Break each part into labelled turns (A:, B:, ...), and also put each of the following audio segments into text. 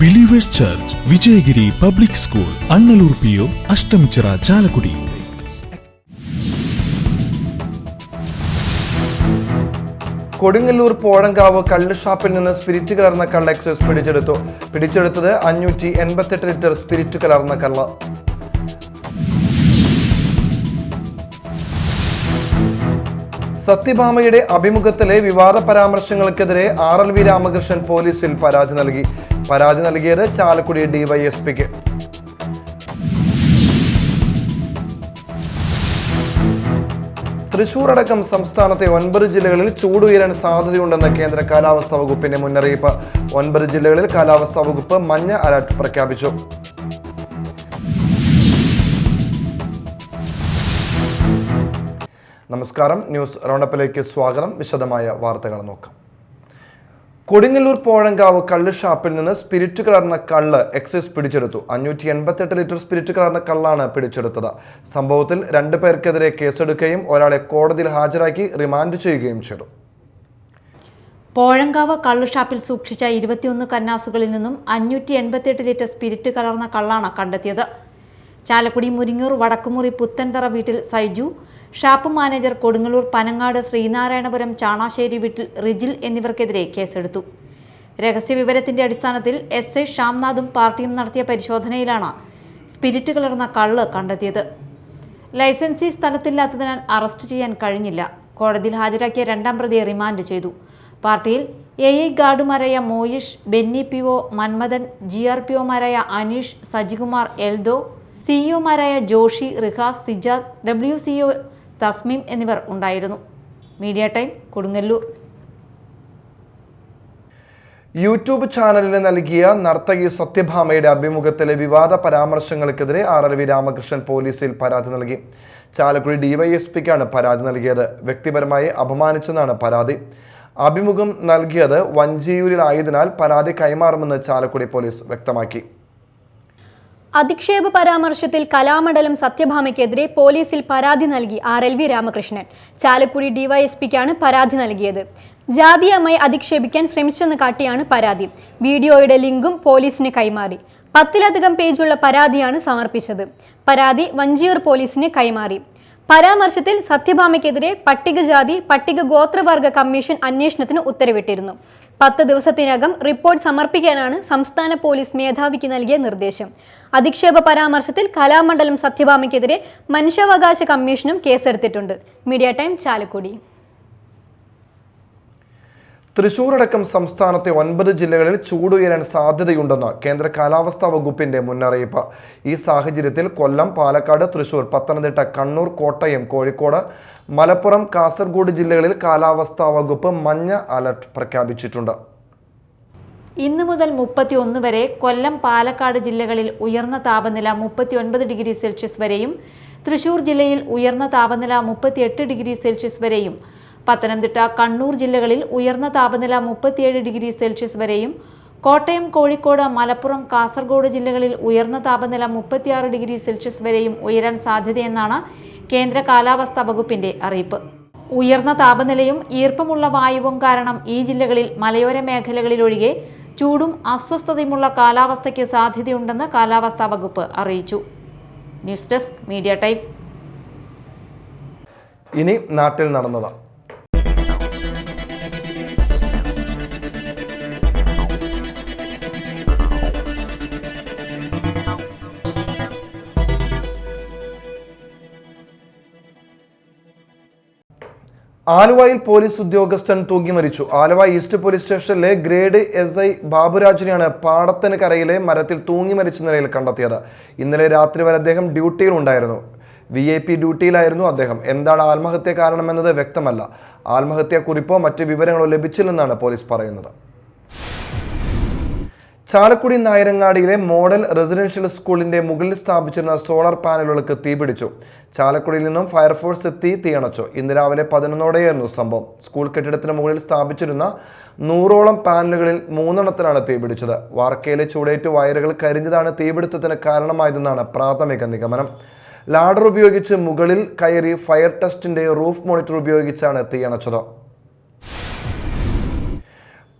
A: Believers church, Vijayagiri public school, Annallur PO, Ashtamichira, Chalakudy.
B: Kodungallur Pozhankavu കള്ള് ഷാപ്പിൽ നിന്ന് സ്പിരിറ്റ് കലർന്ന കള്ള എക്സൈസ് പിടിച്ചെടുത്തത് 588 ലിറ്റർ സ്പിരിറ്റ് കലർന്ന കള്ള. സത്യഭാമയുടെ അഭിമുഖത്തിലെ വിവാദ പരാമർശങ്ങൾക്കെതിരെ RLV രാമകൃഷ്ണൻ പോലീസിൽ പരാതി നൽകിയത് ചാലക്കുടി DYSPക്ക്. തൃശൂർ അടക്കം സംസ്ഥാനത്തെ 9 ജില്ലകളിൽ ചൂടുയരാൻ സാധ്യതയുണ്ടെന്ന് കേന്ദ്ര കാലാവസ്ഥാ വകുപ്പിന്റെ മുന്നറിയിപ്പ്. 9 ജില്ലകളിൽ കാലാവസ്ഥാ വകുപ്പ് മഞ്ഞ അലർട്ട് പ്രഖ്യാപിച്ചു. നമസ്കാരം, ന്യൂസ് റൗണ്ടപ്പിലേക്ക് സ്വാഗതം. വിശദമായ വാർത്തകൾ നോക്കാം. കൊടുങ്ങല്ലൂർ പോഴങ്കാവ് കള്ള് ഷാപ്പിൽ നിന്ന് സ്പിരിറ്റ് കലർന്ന കള്ള് എക്സൈസ് പിടിച്ചെടുത്തു. 588 ലിറ്റർ സ്പിരിറ്റ് കലർന്ന കള്ളാണ് പിടിച്ചെടുത്തത്. സംഭവത്തിൽ 2 പേർക്കെതിരെ കേസെടുക്കുകയും ഒരാളെ കോടതിയിൽ ഹാജരാക്കി റിമാൻഡ് ചെയ്യുകയും ചെയ്തു.
C: പോഴങ്കാവ് കള്ള് ഷാപ്പിൽ സൂക്ഷിച്ച 21 കന്നാസുകളിൽ നിന്നും 588 ലിറ്റർ സ്പിരിറ്റ് കലർന്ന കള്ളാണ് കണ്ടെത്തിയത്. ചാലക്കുടി മുരിങ്ങൂർ വടക്കുമുറി പുത്തൻതറ വീട്ടിൽ സൈജു, ഷാപ്പ് മാനേജർ കൊടുങ്ങല്ലൂർ പനങ്ങാട് ശ്രീനാരായണപുരം ചാണാശ്ശേരി വീട്ടിൽ റിജിൽ എന്നിവർക്കെതിരെ കേസെടുത്തു. രഹസ്യവിവരത്തിന്റെ അടിസ്ഥാനത്തിൽ SI ഷാംനാഥും പാർട്ടിയും നടത്തിയ പരിശോധനയിലാണ് സ്പിരിറ്റ് കലർന്ന കള്ള് കണ്ടെത്തിയത്. ലൈസൻസി സ്ഥലത്തില്ലാത്തതിനാൽ അറസ്റ്റ് ചെയ്യാൻ കഴിഞ്ഞില്ല. കോടതിയിൽ ഹാജരാക്കിയ 2ാം പ്രതിയെ റിമാൻഡ് ചെയ്തു. പാർട്ടിയിൽ AI ഗാർഡുമാരായ Moyish, Benny PO, Manmadhan, GRPOമാരായ Aneesh, Sajikumar, Eldho, CEO മാരായ ജോഷി, റിഹാസ്, സിജാദ്, WCO തസ്മീം എന്നിവർ ഉണ്ടായിരുന്നു. Media time, Kodungallur.
B: യൂട്യൂബ് ചാനലിന് നൽകിയ നർത്തകി സത്യഭാമയുടെ അഭിമുഖത്തിലെ വിവാദ പരാമർശങ്ങൾക്കെതിരെ RLV രാമകൃഷ്ണൻ പോലീസിൽ പരാതി നൽകി. ചാലക്കുടി DYSPക്കാണ് പരാതി നൽകിയത്. വ്യക്തിപരമായി അപമാനിച്ചെന്നാണ് പരാതി. അഭിമുഖം നൽകിയത് വഞ്ചിയൂരിലായതിനാൽ പരാതി കൈമാറുമെന്ന് ചാലക്കുടി പോലീസ് വ്യക്തമാക്കി.
D: അധിക്ഷേപ പരാമർശത്തിൽ കലാമണ്ഡലം സത്യഭാമയ്ക്കെതിരെ പോലീസിൽ പരാതി നൽകി RLV രാമകൃഷ്ണൻ. ചാലക്കുടി DYSPക്കാണ് പരാതി നൽകിയത്. ജാതീയമായി അധിക്ഷേപിക്കാൻ ശ്രമിച്ചെന്ന് കാട്ടിയാണ് പരാതി. വീഡിയോയുടെ ലിങ്കും പോലീസിന് കൈമാറി. 10ലധികം പേജുള്ള പരാതിയാണ് സമർപ്പിച്ചത്. പരാതി വഞ്ചിയൂർ പോലീസിന് കൈമാറി. പരാമർശത്തിൽ സത്യഭാമയ്ക്കെതിരെ പട്ടികജാതി പട്ടിക ഗോത്രവർഗ കമ്മീഷൻ അന്വേഷണത്തിന് ഉത്തരവിട്ടിരുന്നു. 10 ദിവസത്തിനകം റിപ്പോർട്ട് സമർപ്പിക്കാനാണ് സംസ്ഥാന പോലീസ് മേധാവിക്ക് നൽകിയ നിർദ്ദേശം. അധിക്ഷേപ പരാമർശത്തിൽ കലാമണ്ഡലം സത്യഭാമയ്ക്കെതിരെ മനുഷ്യാവകാശ കമ്മീഷനും കേസെടുത്തിട്ടുണ്ട്. Media time, Chalakudy.
B: തൃശൂരടക്കം സംസ്ഥാനത്തെ 9 ജില്ലകളിൽ ചൂടുയരാൻ സാധ്യതയുണ്ടെന്ന് കേന്ദ്ര കാലാവസ്ഥാ വകുപ്പിന്റെ മുന്നറിയിപ്പ്. ഈ സാഹചര്യത്തിൽ കൊല്ലം, പാലക്കാട്, തൃശൂർ, പത്തനംതിട്ട, കണ്ണൂർ, കോട്ടയം, കോഴിക്കോട്, മലപ്പുറം, കാസർഗോഡ് ജില്ലകളിൽ കാലാവസ്ഥാ വകുപ്പ് മഞ്ഞ അലർട്ട് പ്രഖ്യാപിച്ചിട്ടുണ്ട്.
C: ഇന്ന് മുതൽ 31 വരെ കൊല്ലം, പാലക്കാട് ജില്ലകളിൽ ഉയർന്ന താപനില 39 ഡിഗ്രി സെൽഷ്യസ് വരെയും, തൃശൂർ ജില്ലയിൽ ഉയർന്ന താപനില 38 ഡിഗ്രി സെൽഷ്യസ് വരെയും, പത്തനംതിട്ട, കണ്ണൂർ ജില്ലകളിൽ ഉയർന്ന താപനില 37 ഡിഗ്രി സെൽഷ്യസ് വരെയും, കോട്ടയം, കോഴിക്കോട്, മലപ്പുറം, കാസർഗോഡ് ജില്ലകളിൽ ഉയർന്ന താപനില 36 ഡിഗ്രി സെൽഷ്യസ് വരെയും ഉയരാൻ സാധ്യതയെന്നാണ് കേന്ദ്ര കാലാവസ്ഥാ വകുപ്പിന്റെ അറിയിപ്പ്. ഉയർന്ന താപനിലയും ഈർപ്പമുള്ള വായുവും കാരണം ഈ ജില്ലകളിൽ മലയോര മേഖലകളിലൊഴികെ ചൂടും അസ്വസ്ഥതയുമുള്ള കാലാവസ്ഥയ്ക്ക് സാധ്യതയുണ്ടെന്ന് കാലാവസ്ഥാ വകുപ്പ് അറിയിച്ചു. News desk, media time.
B: ഇനി നാട്ടിൽ നടന്നതാണ്. ആലുവയിൽ പോലീസ് ഉദ്യോഗസ്ഥൻ തൂങ്ങി മരിച്ചു. ആലുവ ഈസ്റ്റ് പോലീസ് സ്റ്റേഷനിലെ ഗ്രേഡ് SI ബാബുരാജിനെയാണ് പാടത്തിന് കരയിലെ മരത്തിൽ തൂങ്ങി മരിച്ച നിലയിൽ കണ്ടെത്തിയത്. ഇന്നലെ രാത്രി വരെ അദ്ദേഹം ഡ്യൂട്ടിയിലുണ്ടായിരുന്നു. VIP ഡ്യൂട്ടിയിലായിരുന്നു അദ്ദേഹം. എന്താണ് ആത്മഹത്യ കാരണമെന്നത് വ്യക്തമല്ല. ആത്മഹത്യാ കുറിപ്പോ മറ്റ് വിവരങ്ങളോ ലഭിച്ചില്ലെന്നാണ് പോലീസ് പറയുന്നത്. ചാലക്കുടി നായരങ്ങാടിയിലെ മോഡൽ റെസിഡൻഷ്യൽ സ്കൂളിന്റെ മുകളിൽ സ്ഥാപിച്ചിരുന്ന സോളാർ പാനലുകൾക്ക് തീപിടിച്ചു. ചാലക്കുടിയിൽ നിന്നും ഫയർഫോഴ്സ് എത്തി തീയണച്ചു. ഇന്ന് രാവിലെ 11ഓടെയായിരുന്നു സംഭവം. സ്കൂൾ കെട്ടിടത്തിന് മുകളിൽ സ്ഥാപിച്ചിരുന്ന 100ഓളം പാനലുകളിൽ 3എണ്ണത്തിനാണ് തീപിടിച്ചത്. വാർക്കയിലെ ചൂടേറ്റ് വയറുകൾ കരിഞ്ഞതാണ് തീപിടുത്തത്തിന് കാരണമായതെന്നാണ് പ്രാഥമിക നിഗമനം. ലാഡർ ഉപയോഗിച്ച് മുകളിൽ കയറി ഫയർ ടെസ്റ്റിന്റെ റൂഫ് മോണിറ്റർ ഉപയോഗിച്ചാണ് തീയണച്ചത്.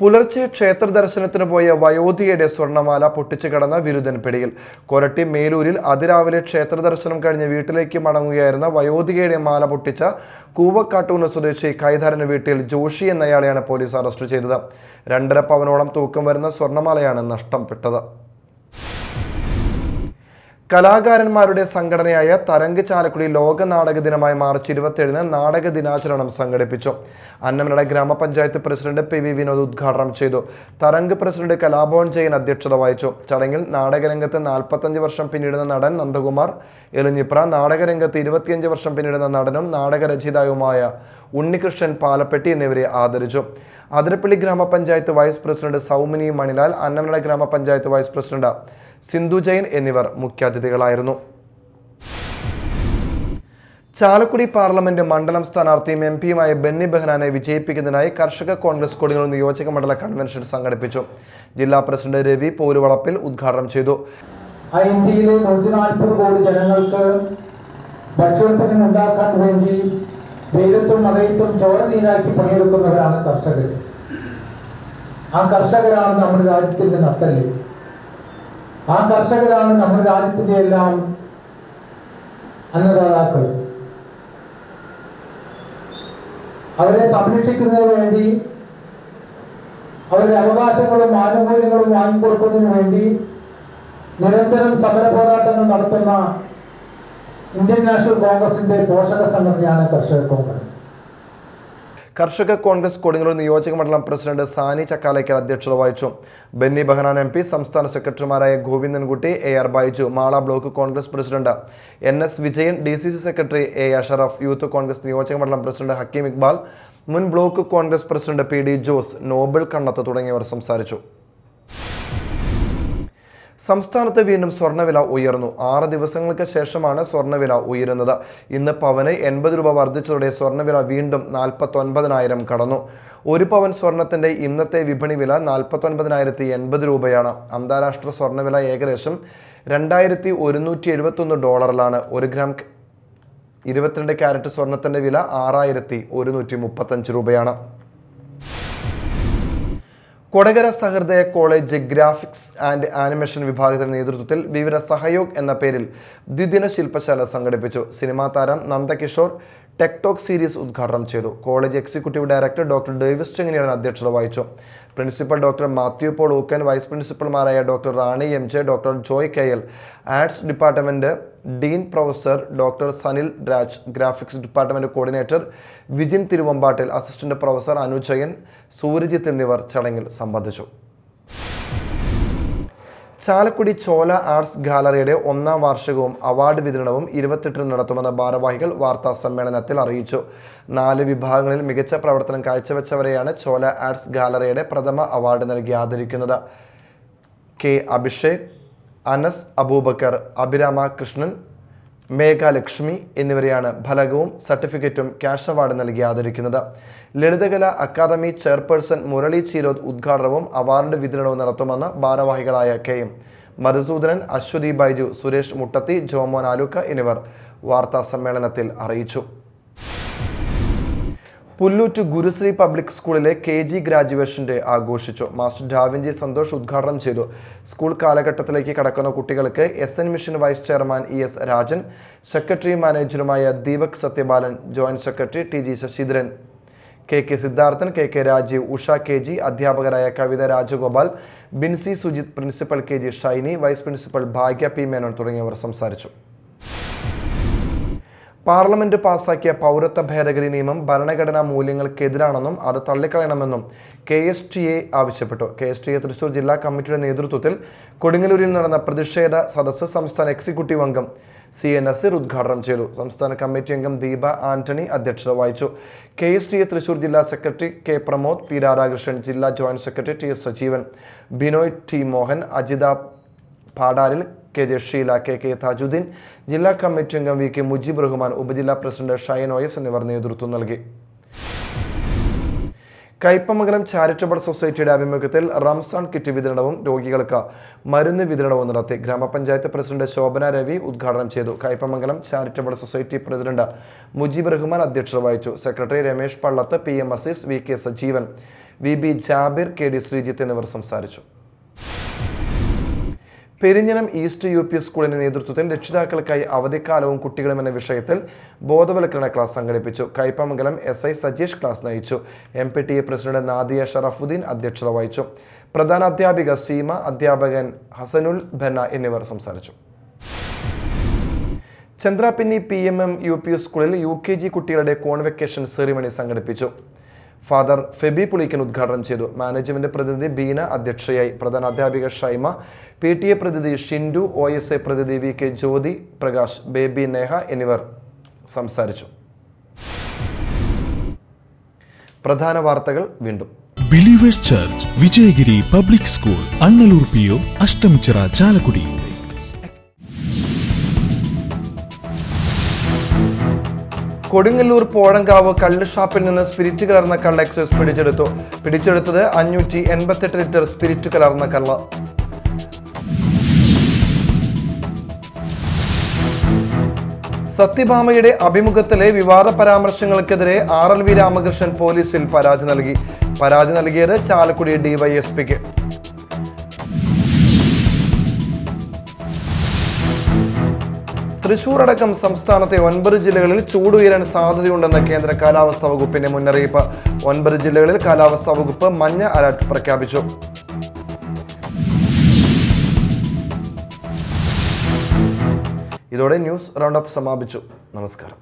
B: പുലർച്ചെ ക്ഷേത്ര ദർശനത്തിന് പോയ വയോധികയുടെ സ്വർണ്ണമാല പൊട്ടിച്ചു കടന്ന വിരുദ്ധൻ പിടിയിൽ. കൊരട്ടി മേലൂരിൽ അതിരാവിലെ ക്ഷേത്ര ദർശനം കഴിഞ്ഞ് വീട്ടിലേക്ക് മടങ്ങുകയായിരുന്ന വയോധികയുടെ മാല പൊട്ടിച്ച കൂവക്കാട്ടൂന്ന് സ്വദേശി കൈതാരന് വീട്ടിൽ ജോഷി എന്നയാളെയാണ് പോലീസ് അറസ്റ്റ് ചെയ്തത്. 2.5 പവനോളം തൂക്കം വരുന്ന സ്വർണ്ണമാലയാണ് നഷ്ടപ്പെട്ടത്. കലാകാരന്മാരുടെ സംഘടനയായ തരംഗ് ചാലക്കുടി ലോക നാടക ദിനമായ മാർച്ച് 27-ന് നാടക ദിനാചരണം സംഘടിപ്പിച്ചു. അന്നമനട ഗ്രാമപഞ്ചായത്ത് പ്രസിഡന്റ് പി വി വിനോദ് ഉദ്ഘാടനം ചെയ്തു. തരംഗ് പ്രസിഡന്റ് കലാഭവൻ ജയൻ അധ്യക്ഷത വഹിച്ചു. ചടങ്ങിൽ നാടകരംഗത്ത് 45 വർഷം പിന്നിടുന്ന നടൻ നന്ദകുമാർ എലിഞ്ഞിപ്ര, നാടകരംഗത്ത് 25 വർഷം പിന്നിടുന്ന നടനും നാടകരചയിതാവുമായ ഉണ്ണികൃഷ്ണൻ പാലപ്പെട്ടി എന്നിവരെ ആദരിച്ചു. അതിരപ്പള്ളി ഗ്രാമപഞ്ചായത്ത് വൈസ് പ്രസിഡന്റ് സൗമിനി മണിലാൽ, അന്നമനട ഗ്രാമപഞ്ചായത്ത് വൈസ് പ്രസിഡന്റ് സിന്ധു ജൈൻ എന്നിവർ മുഖ്യാതിഥികളായിരുന്നു. ചാലക്കുടി പാർലമെന്റ് മണ്ഡലം സ്ഥാനാർത്ഥിയും എംപിയുമായ ബെന്നി ബെഹനാനെ വിജയിപ്പിക്കുന്നതിനായി കർഷക കോൺഗ്രസ് കൊടുങ്ങല്ലൂർ നിയോജക മണ്ഡല കൺവെൻഷൻ സംഘടിപ്പിച്ചു. ജില്ലാ പ്രസിഡന്റ് രവി പോലുവളപ്പിൽ ഉദ്ഘാടനം ചെയ്തു.
E: ഇന്ത്യയിലെ 140 കോടി ജനങ്ങൾക്ക് ഭക്ഷ്യോൽപ്പന്നം ഉണ്ടാക്കാൻ വേണ്ടി വെയിലത്തും മഴയത്തും ചോര നീരാക്കി പണിയെടുക്കുന്നവരാണ് കർഷകർ. ആ കർഷകരാണ് നമ്മുടെ രാജ്യത്തിന്റെ നട്ടെല്ല്. ആ കർഷകരാണ് നമ്മുടെ രാജ്യത്തിന്റെ എല്ലാം അന്നദാതാക്കൾ. അവരെ സംരക്ഷിക്കുന്നതിന് വേണ്ടി, അവരുടെ അവകാശങ്ങളും ആനുകൂല്യങ്ങളും വാങ്ങിക്കൊടുക്കുന്നതിന് വേണ്ടി നിരന്തരം സമര പോരാട്ടങ്ങൾ നടത്തുന്ന ഇന്ത്യൻ നാഷണൽ കോൺഗ്രസിന്റെ പോഷക സംഘടനയാണ് കർഷക കോൺഗ്രസ്.
B: കർഷക കോൺഗ്രസ് കൊടുങ്ങല്ലൂർ നിയോജക മണ്ഡലം പ്രസിഡന്റ് സാനി ചക്കാലയ്ക്കൽ അധ്യക്ഷത വഹിച്ചു. ബെന്നി ബെഹനാൻ എം പി, സംസ്ഥാന സെക്രട്ടറിമാരായ Govindankutty, AR Baiju, Mala block Congress president NS Vijayan, DCC secretary A Ashraf, youth Congress നിയോജക മണ്ഡലം പ്രസിഡന്റ് ഹക്കീം ഇക്ബാൽ, മുൻ block Congress president PD Jose, Noble കണ്ണത്ത് തുടങ്ങിയവർ സംസാരിച്ചു. സംസ്ഥാനത്ത് വീണ്ടും സ്വർണ്ണവില ഉയർന്നു. 6 ദിവസങ്ങൾക്ക് ശേഷമാണ് സ്വർണ്ണവില ഉയരുന്നത്. ഇന്ന് പവന് 80 രൂപ വർദ്ധിച്ചതോടെ സ്വർണ്ണവില വീണ്ടും 49,000 കടന്നു. 1 പവൻ സ്വർണത്തിന്റെ ഇന്നത്തെ വിപണി വില 49,080 രൂപയാണ്. അന്താരാഷ്ട്ര സ്വർണ്ണവില ഏകദേശം $2,171. 1 ഗ്രാം 22 കാരറ്റ് സ്വർണത്തിന്റെ വില 6,135 രൂപയാണ്. കൊടകര സഹൃദയ കോളേജ് ഗ്രാഫിക്സ് ആൻഡ് ആനിമേഷൻ വിഭാഗത്തിന്റെ നേതൃത്വത്തിൽ വിവിധ സഹയോഗ് എന്ന പേരിൽ ദ്വിദിന ശില്പശാല സംഘടിപ്പിച്ചു. സിനിമാ താരം നന്ദകിഷോർ ടെക്ടോക്ക് സീരീസ് ഉദ്ഘാടനം ചെയ്തു. College executive director doctor Davis ചെങ്ങനിയാണ് അധ്യക്ഷത വഹിച്ചു. Principal doctor Mathew Paul Ookkan, vice പ്രിൻസിപ്പൽമാരായ doctor Rani MJ, doctor Joy KL, arts department dean professor doctor Sanil Raj, graphics department coordinator Vijin Thiruvambattil, assistant professor Anujayan, Surajith എന്നിവർ ചടങ്ങിൽ സംബന്ധിച്ചു. ചാലക്കുടി ചോല ആർട്സ് ഗാലറിയുടെ 1ാം വാർഷികവും അവാർഡ് വിതരണവും 28-ന് നടത്തുമെന്ന് ഭാരവാഹികൾ വാർത്താ സമ്മേളനത്തിൽ അറിയിച്ചു. 4 വിഭാഗങ്ങളിൽ മികച്ച പ്രവർത്തനം കാഴ്ചവെച്ചവരെയാണ് ചോല ആർട്സ് ഗാലറിയുടെ പ്രഥമ അവാർഡ് നൽകി ആദരിക്കുന്നത്. K അഭിഷേക്, അനസ് അബൂബക്കർ, അഭിരാമ കൃഷ്ണൻ, മേഘലക്ഷ്മി എന്നിവരെയാണ് ഫലകവും സർട്ടിഫിക്കറ്റും ക്യാഷ് അവാർഡ് നൽകി ആദരിക്കുന്നത്. ലളിതകല അക്കാദമി ചെയർപേഴ്സൺ മുരളി ചീരോദ് ഉദ്ഘാടനവും അവാർഡ് വിതരണവും നടത്തുമെന്ന് ഭാരവാഹികളായ KM മധുസൂദനൻ, അശ്വതി ബൈജു, സുരേഷ് മുട്ടത്തി, ജോമോൻ ആലുക്ക എന്നിവർ വാർത്താ സമ്മേളനത്തിൽ അറിയിച്ചു. പുല്ലൂറ്റ് ഗുരുശ്രീ പബ്ലിക് സ്കൂളിലെ KG ഗ്രാജുവേഷൻ ഡേ ആഘോഷിച്ചു. മാസ്റ്റർ ഡാവിഞ്ചി സന്തോഷ് ഉദ്ഘാടനം ചെയ്തു. സ്കൂൾ കാലഘട്ടത്തിലേക്ക് കടക്കുന്ന കുട്ടികൾക്ക് SN mission vice chairman ES Rajan, secretary മാനേജറുമായ Deepak Sathyabalan, joint secretary TG Sasidharan, KK Sidharthan, KK Rajeev, Usha KG, അധ്യാപകരായ Kavitha Rajagopal, Binsy Sujith, principal KG Shiny, vice principal Bhagya P Menon തുടങ്ങിയവർ സംസാരിച്ചു. പാർലമെന്റ് പാസാക്കിയ പൗരത്വ ഭേദഗതി നിയമം ഭരണഘടനാ മൂല്യങ്ങൾക്കെതിരാണെന്നും അത് തള്ളിക്കളയണമെന്നും KSTA ആവശ്യപ്പെട്ടു. KSTA തൃശൂർ ജില്ലാ കമ്മിറ്റിയുടെ നേതൃത്വത്തിൽ കൊടുങ്ങല്ലൂരിൽ നടന്ന പ്രതിഷേധ സദസ്സ് സംസ്ഥാന എക്സിക്യൂട്ടീവ് അംഗം CA നസീർ ഉദ്ഘാടനം ചെയ്തു. സംസ്ഥാന കമ്മിറ്റി അംഗം ദീപ ആന്റണി അധ്യക്ഷത വഹിച്ചു. KSTA തൃശൂർ ജില്ലാ secretary K Pramod, P Radhakrishnan, ജില്ലാ joint secretary TS Sajeevan, Binoy T Mohan, Ajitha Padalil, KJ Sheela, KK Thajudheen, ജില്ലാ കമ്മിറ്റി അംഗം VK മുജീബ് റഹ്മാൻ, ഉപജില്ലാ പ്രസിഡന്റ് ഷൈൻ OS എന്നിവർ നേതൃത്വം നൽകി. കയ്പമംഗലം ചാരിറ്റബിൾ സൊസൈറ്റിയുടെ ആഭിമുഖ്യത്തിൽ റംസാൻ കിറ്റ് വിതരണവും രോഗികൾക്ക് മരുന്ന് വിതരണവും നടത്തി. ഗ്രാമപഞ്ചായത്ത് പ്രസിഡന്റ് ശോഭന രവി ഉദ്ഘാടനം ചെയ്തു. Kaipamangalam charitable society president Mujeeb Rahman അധ്യക്ഷത വഹിച്ചു. Secretary Ramesh Pallath, PM Azeez, VK Sajeevan, VB Jabir, KD Sreejith എന്നിവർ സംസാരിച്ചു. പെരിഞ്ഞനം ഈസ്റ്റ് UP സ്കൂളിന്റെ നേതൃത്വത്തിൽ രക്ഷിതാക്കൾക്കായി അവധിക്കാലവും കുട്ടികളും എന്ന വിഷയത്തിൽ ബോധവൽക്കരണ ക്ലാസ് സംഘടിപ്പിച്ചു. കയ്പമംഗലം SI സജീഷ് ക്ലാസ് നയിച്ചു. MPTA പ്രസിഡന്റ് നാദിയ ഷറഫുദ്ദീൻ അധ്യക്ഷത വഹിച്ചു. പ്രധാന അധ്യാപിക സീമ, അധ്യാപകൻ ഹസനുൽ ബന്ന എന്നിവർ സംസാരിച്ചു. ചന്ദ്രാപിന്നി PMM UP സ്കൂളിൽ UKG കുട്ടികളുടെ കോൺവെക്കേഷൻ സെറിമണി സംഘടിപ്പിച്ചു. ഫാദർ ഫെബി പുളിക്കൻ ഉദ്ഘാടനം ചെയ്തു. മാനേജ്മെന്റ് പ്രതിനിധി ബീന അധ്യക്ഷയായി. പ്രധാന അധ്യാപിക ഷൈമ, PTA പ്രതിനിധി ഷിൻഡു, OSA പ്രതിനിധി VK ജ്യോതി പ്രകാശ്, ബേബി നേഹ എന്നിവർ സംസാരിച്ചു. പ്രധാന വാർത്തകൾ വീണ്ടും.
A: Believers church, Vijayagiri public school, Annallur PO, Ashtamichira, Chalakudy.
B: Kodungallur Pozhankavu കള്ള് ഷാപ്പിൽ നിന്ന് സ്പിരിറ്റ് കലർന്ന കള്ള് എക്സൈസ് പിടിച്ചെടുത്തത് 588 ലിറ്റർ സ്പിരിറ്റ് കലർന്ന കള്ള്. സത്യഭാമയുടെ അഭിമുഖത്തിലെ വിവാദ പരാമർശങ്ങൾക്കെതിരെ RLV രാമകൃഷ്ണൻ പോലീസിൽ പരാതി നൽകിയത് ചാലക്കുടി DYSPക്ക്. തൃശൂർ അടക്കം സംസ്ഥാനത്തെ 9 ജില്ലകളിൽ ചൂടുയരാൻ സാധ്യതയുണ്ടെന്ന് കേന്ദ്ര കാലാവസ്ഥാ വകുപ്പിന്റെ മുന്നറിയിപ്പ്. 9 ജില്ലകളിൽ കാലാവസ്ഥാ വകുപ്പ് മഞ്ഞ അലർട്ട് പ്രഖ്യാപിച്ചു. ഇതോടെ ന്യൂസ് റൗണ്ടപ്പ് സമാപിച്ചു. നമസ്കാരം.